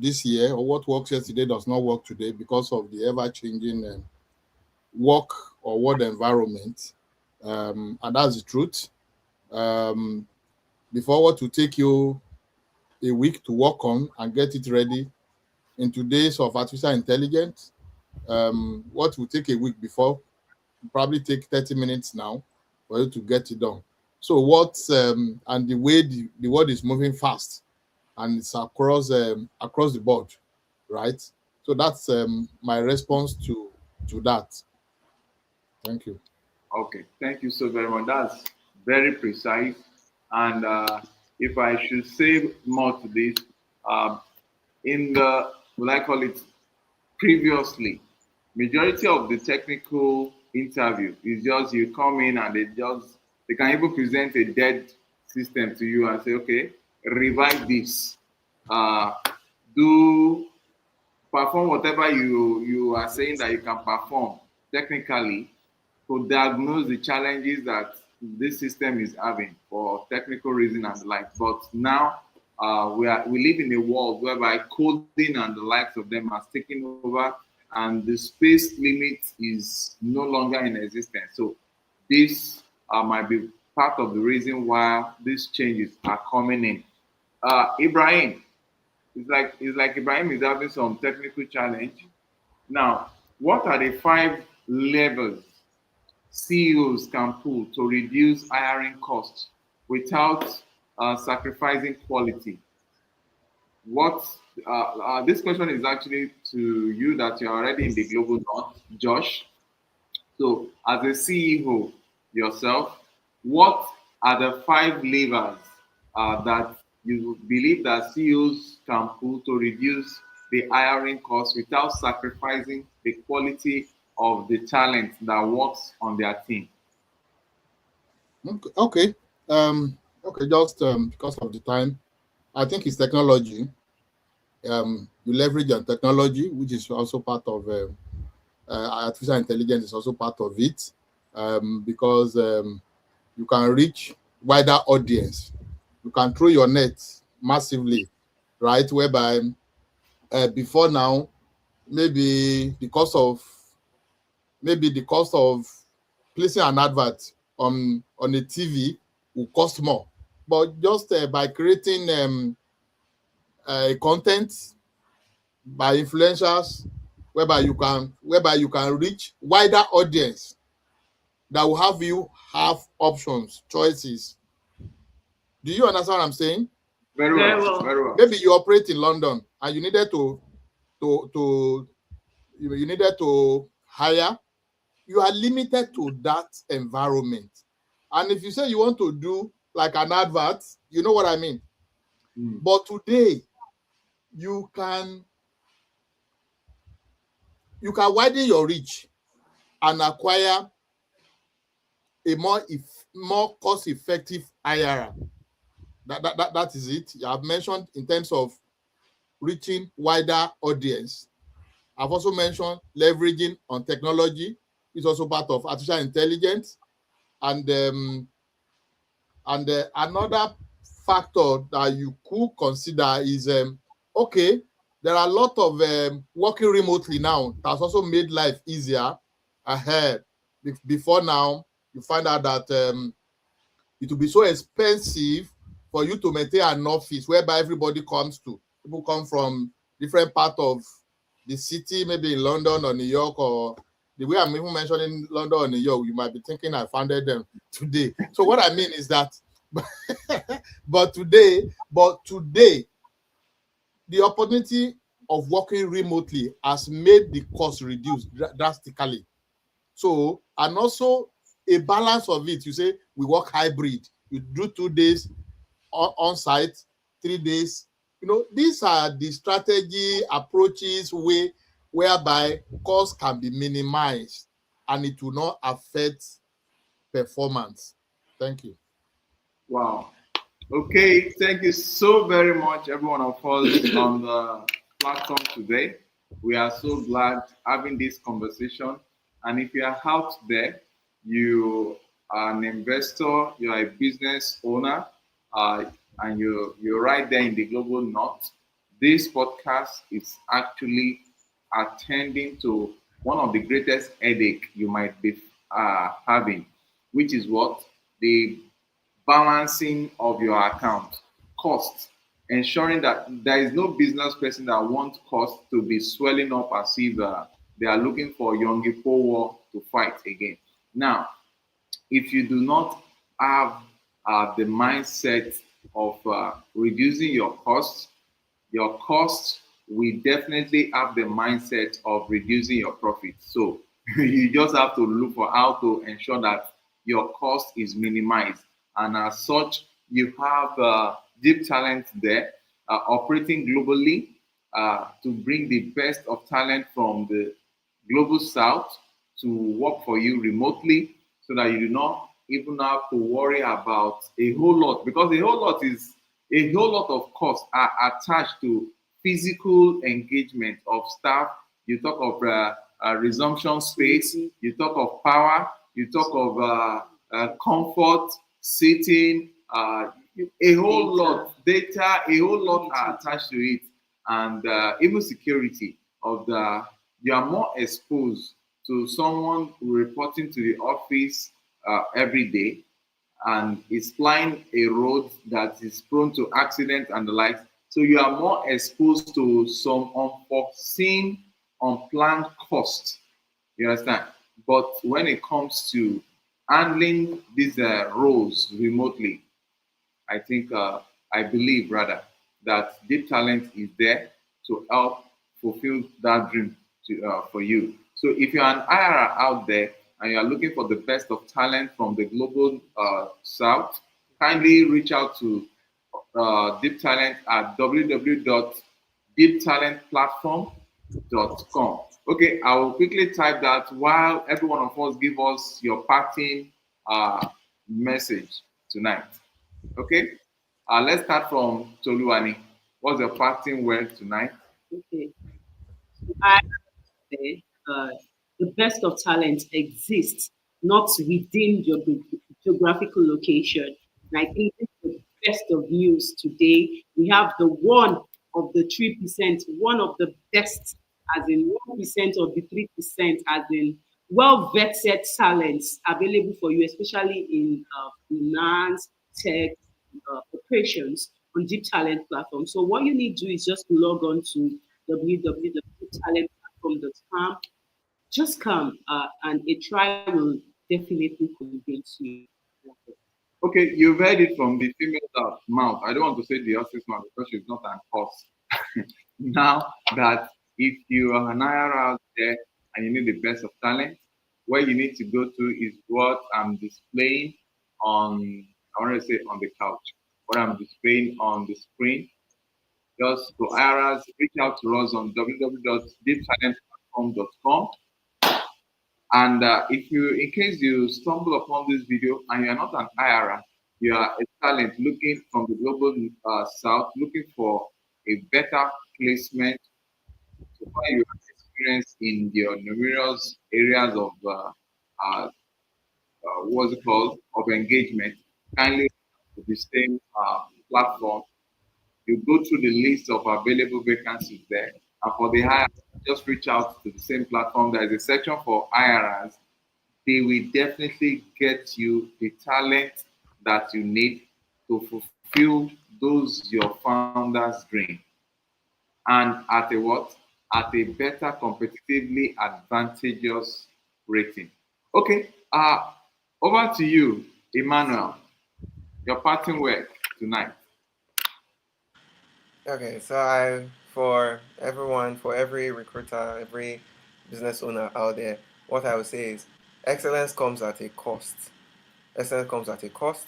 this year, or what works yesterday does not work today because of the ever-changing work or work environment. And that's the truth. Um, Before, what will take you a week to work on and get it ready in today's of artificial intelligence, what will take a week before will probably take 30 minutes now for you to get it done. So and the way the world is moving fast, and it's across the board, right? So that's my response to that. Thank you. okay. Thank you so very much. That's very precise. And if I should say more to this, um, in the what I call it previously, majority of the technical interview is just you come in and they can even present a dead system to you and say, okay, revise this, uh, do perform whatever you are saying that you can perform technically to diagnose the challenges that this system is having for technical reason and the like. But now we live in a world whereby coding and the likes of them are taking over, and the space limit is no longer in existence. So this might be part of the reason why these changes are coming in. Ibrahim, it's like Ibrahim is having some technical challenge. Now, what are the 5 levers CEOs can pull to reduce hiring costs without sacrificing quality? What This question is actually to you that you're already in the global north, Josh. So, as a CEO yourself, what are the 5 levers that you believe that CEOs can pull to reduce the hiring costs without sacrificing the quality of the talent that works on their team? Okay. Okay. Just because of the time, I think it's technology. You leverage on technology, which is also part of artificial intelligence is also part of it, because you can reach wider audience. You can throw your net massively, right? Whereby before now, maybe the cost of placing an advert on a TV will cost more, but just by creating content by influencers, whereby you can reach wider audience that will have you have options, choices. Do you understand what I'm saying? Very Very well, well. very well. Maybe you operate in London and you needed to you needed to hire. You are limited to that environment. And if you say you want to do like an advert, you know what I mean. But today you can widen your reach and acquire a more cost-effective IRR. That is it. You have mentioned in terms of reaching wider audience. I've also mentioned leveraging on technology is also part of artificial intelligence. And another factor that you could consider is okay, there are a lot of working remotely now. That's also made life easier ahead. Before now, you find out that it will be so expensive for you to maintain an office whereby everybody comes to. People come from different part of the city, maybe in London or New York, or the way I'm even mentioning London or New York, you might be thinking I founded them today. So what I mean is that, but today, the opportunity of working remotely has made the cost reduce drastically. So, and also a balance of it. You say we work hybrid. You do 2 days on site, 3 days. These are the strategy approaches whereby costs can be minimized and it will not affect performance. Thank you. Wow. Okay, thank you so very much, every one of us on the platform today. We are so glad having this conversation. And if you are out there, you are an investor, you are a business owner, uh, and you're right there in the global north, this podcast is actually attending to one of the greatest headache you might be having, which is what? The balancing of your account, costs, ensuring that there is no business person that wants costs to be swelling up as if they are looking for Yongi Po war to fight again. Now, if you do not have the mindset of reducing your costs will definitely have the mindset of reducing your profit. So you just have to look for how to ensure that your cost is minimized. And as such, you have deep talent there operating globally to bring the best of talent from the global south to work for you remotely so that you do not even have to worry about a whole lot because a whole lot of costs are attached to physical engagement of staff. You talk of resumption space, you talk of power, you talk of comfort, sitting, a whole lot, data, a whole lot are attached to it, and even security of the you are more exposed to someone reporting to the office every day and is flying a road that is prone to accident and the like. So you are more exposed to some unforeseen, unplanned costs. You understand? But when it comes to handling these roles remotely, I think, I believe rather, that deep talent is there to help fulfill that dream for you. So if you're an IRA out there and you're looking for the best of talent from the global south, kindly reach out to Deep Talent at www.deeptalentplatform.com. Okay, I will quickly type that while every one of us give us your parting message tonight. Okay, let's start from Toluwani. What's your parting word tonight? Okay. I say the best of talent exists not within your geographical location. And I think this is the best of news today. We have the one of the 3%, one of the best, as in 1% of the 3%, as in well vetted talents available for you, especially in finance, tech, operations on Deep Talent platform. So what you need to do is just log on to www.talentplatform.com. Just come, and a trial will definitely convince you. Okay, you've heard it from the female mouth. I don't want to say the horse's mouth because she's not an horse. Now that if you are an IR out there and you need the best of talent, where you need to go to is what I'm displaying on, I want to say on the couch, what I'm displaying on the screen. Just to IRAs, reach out to us on www.deeptalentplatform.com. And if you, in case you stumble upon this video and you are not an IRA, you are a talent looking from the global south, looking for a better placement to find your experience in your numerous areas of what's it called of engagement, kindly to the same platform. You go through the list of available vacancies there, and for the hire, just reach out to the same platform. There is a section for IRAs. They will definitely get you the talent that you need to fulfill those your founder's dream. And at a what? At a better competitively advantageous rating. Okay, over to you, Emmanuel. Your parting word tonight. Okay, so I, for everyone, for every recruiter, every business owner out there, what I would say is excellence comes at a cost. Excellence comes at a cost,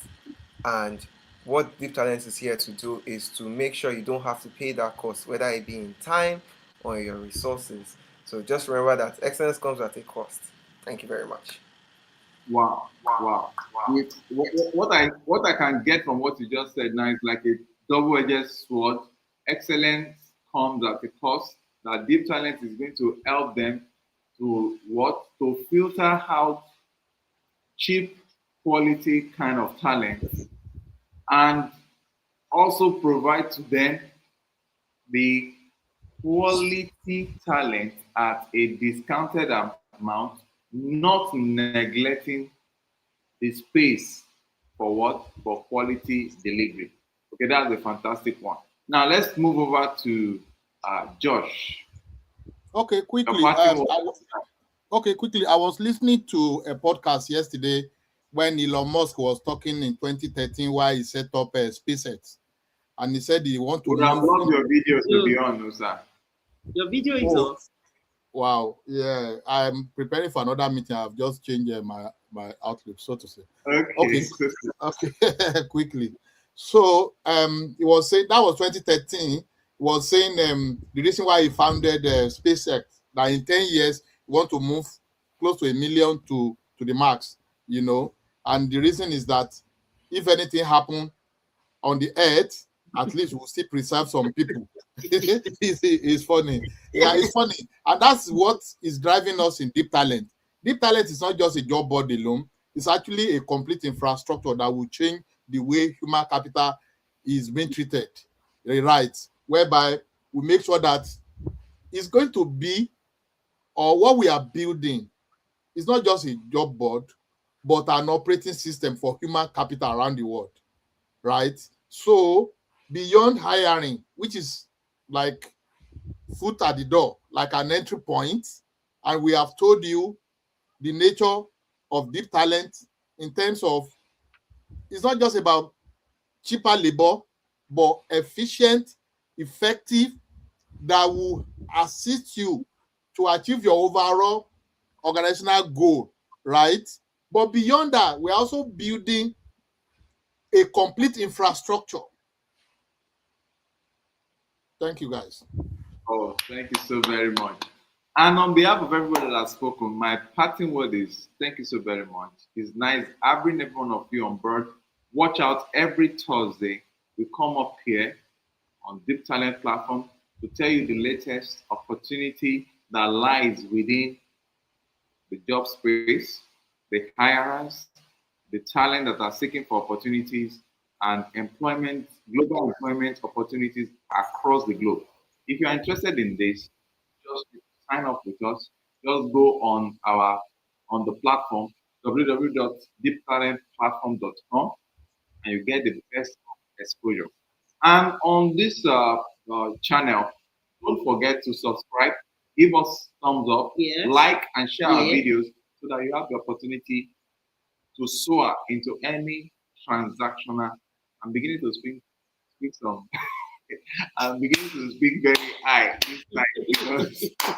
and what Deep Talent is here to do is to make sure you don't have to pay that cost, whether it be in time or your resources. So just remember that excellence comes at a cost. Thank you very much. Wow, wow. What I can get from what you just said now is like a double-edged sword. Excellence comes at a cost. That deep talent is going to help them to what? To filter out cheap quality kind of talent and also provide to them the quality talent at a discounted amount, not neglecting the space for what? For quality delivery. Okay, that's a fantastic one. Now let's move over to Josh. Okay, quickly. Your Okay, quickly. I was listening to a podcast yesterday when Elon Musk was talking in 2013 why he set up a SpaceX, and he said he want to would have move. loved your video to be on, no, sir. Your video is Oh, off. wow, yeah. I'm preparing for another meeting. I've just changed my outlook, so to say. Okay. Okay, quickly. So he was saying that was 2013. He was saying the reason why he founded SpaceX that in 10 years he want to move close to 1 million to the max, you know. And the reason is that if anything happen on the earth, at least we'll still preserve some people. It's funny. Yeah, it's funny. And that's what is driving us in deep talent. Deep talent is not just a job board alone, it's actually a complete infrastructure that will change the way human capital is being treated. Right. Whereby we make sure that it's going to be, or what we are building is not just a job board, but an operating system for human capital around the world. Right? So beyond hiring, which is like foot at the door, like an entry point, and we have told you the nature of deep talent in terms of it's not just about cheaper labor, but efficient, effective, that will assist you to achieve your overall organizational goal, right? But beyond that, we're also building a complete infrastructure. Thank you, guys. Oh, thank you so very much. And on behalf of everybody that has spoken, my parting word is thank you so very much. It's nice having every one of you on board. Watch out every Thursday. We come up here on Deep Talent platform to tell you the latest opportunity that lies within the job space, the hirers, the talent that are seeking for opportunities, and employment, global employment opportunities across the globe. If you are interested in this, just sign up with us. Just go on the platform www.deeptalentplatform.com and you get the best exposure. And on this channel, don't forget to subscribe, give us thumbs up, Yes. like and share our Yes. videos so that you have the opportunity to soar into any transactional. I'm beginning to speak some. I'm beginning to speak very high this time because I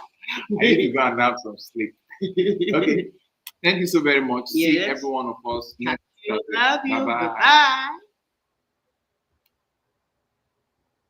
need to go and have some sleep. Okay. Thank you so very much. See Yes. every one of us next Love you. Bye-bye. Bye-bye.